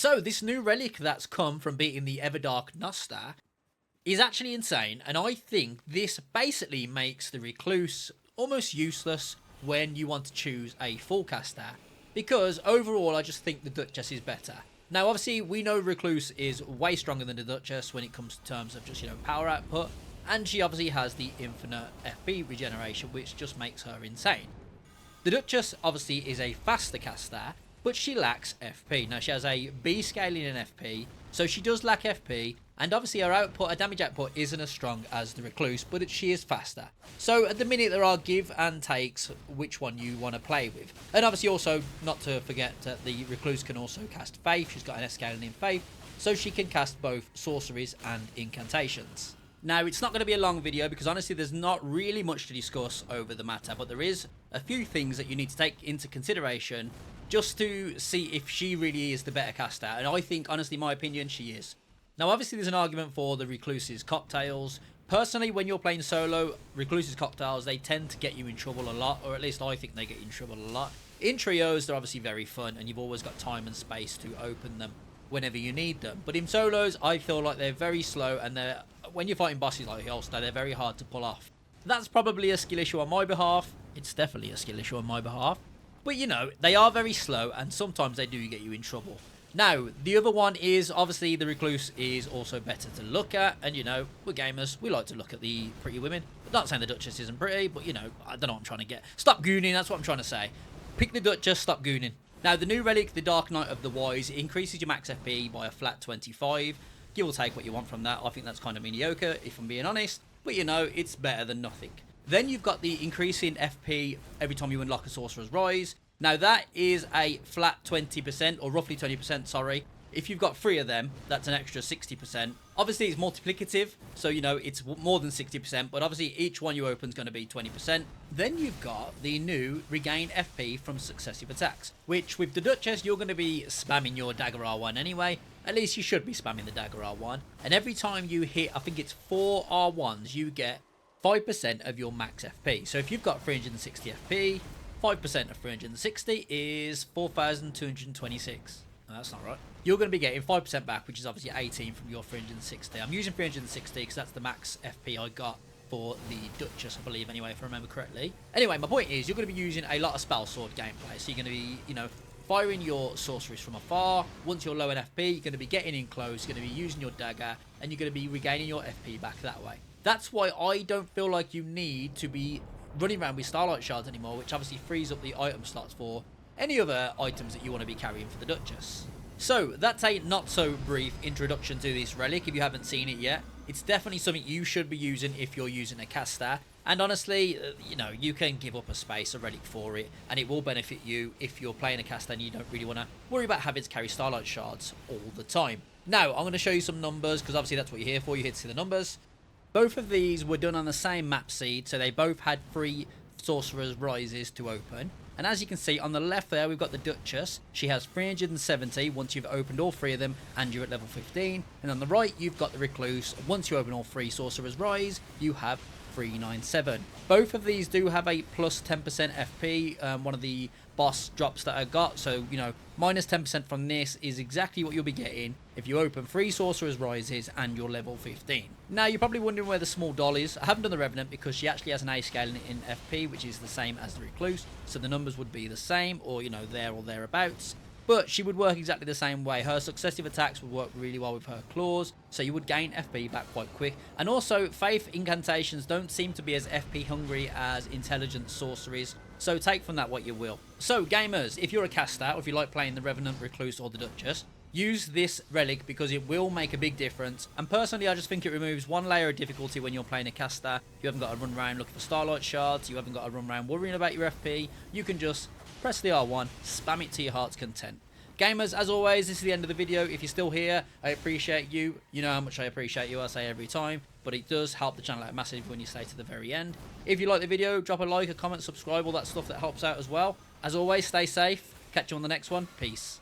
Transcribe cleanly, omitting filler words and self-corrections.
So this new relic that's come from beating the Everdark Nostar is actually insane, and I think this basically makes the Recluse almost useless when you want to choose a full caster, because overall I just think the Duchess is better. Now obviously we know Recluse is way stronger than the Duchess when it comes to terms of just, power output, and she obviously has the infinite FP regeneration, which just makes her insane. The Duchess obviously is a faster caster, but she lacks FP. Now she has a B scaling in FP, so she does lack FP, and obviously her output, her damage output isn't as strong as the Recluse, but she is faster. So at the minute there are give and takes which one you want to play with. And obviously also, not to forget that the Recluse can also cast Faith. She's got an S scaling in Faith, so she can cast both sorceries and incantations. Now, it's not going to be a long video because honestly there's not really much to discuss over the matter, but there is a few things that you need to take into consideration just to see if she really is the better caster, and I think, honestly, my opinion, she is. Now, obviously there's an argument for the Recluse's cocktails. Personally, when you're playing solo, Recluse's cocktails, they tend to get you in trouble a lot, or at least I think they get you in trouble a lot. In trios, they're obviously very fun, and you've always got time and space to open them whenever you need them. But in solos, I feel like they're very slow, and when you're fighting bosses like Holster, they're very hard to pull off. That's probably a skill issue on my behalf. It's definitely a skill issue on my behalf. But they are very slow, and sometimes they do get you in trouble. Now, the other one is, obviously, the Recluse is also better to look at, and we're gamers, we like to look at the pretty women. I'm not saying the Duchess isn't pretty, but I don't know what I'm trying to get. Stop gooning, that's what I'm trying to say. Pick the Duchess, stop gooning. Now, the new relic, the Dark Knight of the Wise, increases your max FP by a flat 25. Give or take what you want from that. I think that's kind of mediocre, if I'm being honest. But it's better than nothing. Then you've got the increase in FP every time you unlock a Sorcerer's Rise. Now that is a flat 20%, or roughly 20%, sorry. If you've got 3 of them, that's an extra 60%. Obviously it's multiplicative, so it's more than 60%, but obviously each one you open is going to be 20%. Then you've got the new regain FP from successive attacks, which with the Duchess you're going to be spamming your dagger R1 anyway. At least you should be spamming the dagger R1. And every time you hit, I think it's 4 R1s, you get 5% of your max FP. So if you've got 360 FP, 5% of 360 is 4,226. No, that's not right. You're going to be getting 5% back, which is obviously 18 from your 360. I'm using 360 because that's the max FP I got for the Duchess, I believe, anyway, if I remember correctly. Anyway, my point is, you're going to be using a lot of spell sword gameplay. So you're going to be, firing your sorceries from afar. Once you're low in FP, you're going to be getting in close, you're going to be using your dagger, and you're going to be regaining your FP back that way. That's why I don't feel like you need to be running around with Starlight Shards anymore, which obviously frees up the item slots for any other items that you want to be carrying for the Duchess. So that's a not so brief introduction to this relic. If you haven't seen it yet, it's definitely something you should be using if you're using a caster. And honestly, you can give up a space, a relic for it, and it will benefit you if you're playing a caster and you don't really want to worry about having to carry Starlight Shards all the time. Now, I'm going to show you some numbers, because obviously that's what you're here for. You're here to see the numbers. Both of these were done on the same map seed, so they both had 3 Sorcerer's Rises to open. And as you can see on the left there, we've got the Duchess. She has 370 once you've opened all 3 of them and you're at level 15. And on the right, you've got the Recluse. Once you open all 3 Sorcerer's Rise, you have 397. Both of these do have a plus 10% FP, one of the boss drops that I got, so minus 10% from this is exactly what you'll be getting if you open 3 Sorcerer's Rises and you're level 15. Now you're probably wondering where the small doll is. I haven't done the Revenant because she actually has an A scale in FP, which is the same as the Recluse, so the numbers would be the same, or there or thereabouts. But she would work exactly the same way. Her successive attacks would work really well with her claws, so you would gain FP back quite quick. And also, Faith incantations don't seem to be as FP hungry as intelligent sorceries, so take from that what you will. So gamers, if you're a caster, or if you like playing the Revenant, Recluse or the Duchess, use this relic because it will make a big difference. And personally, I just think it removes 1 layer of difficulty when you're playing a caster. You haven't got to run around looking for Starlight Shards, you haven't got to run around worrying about your FP. You can just press the R1, spam it to your heart's content. Gamers, as always, this is the end of the video. If you're still here, I appreciate you. You know how much I appreciate you, I say every time. But it does help the channel out massively when you stay to the very end. If you like the video, drop a like, a comment, subscribe, all that stuff that helps out as well. As always, stay safe. Catch you on the next one. Peace.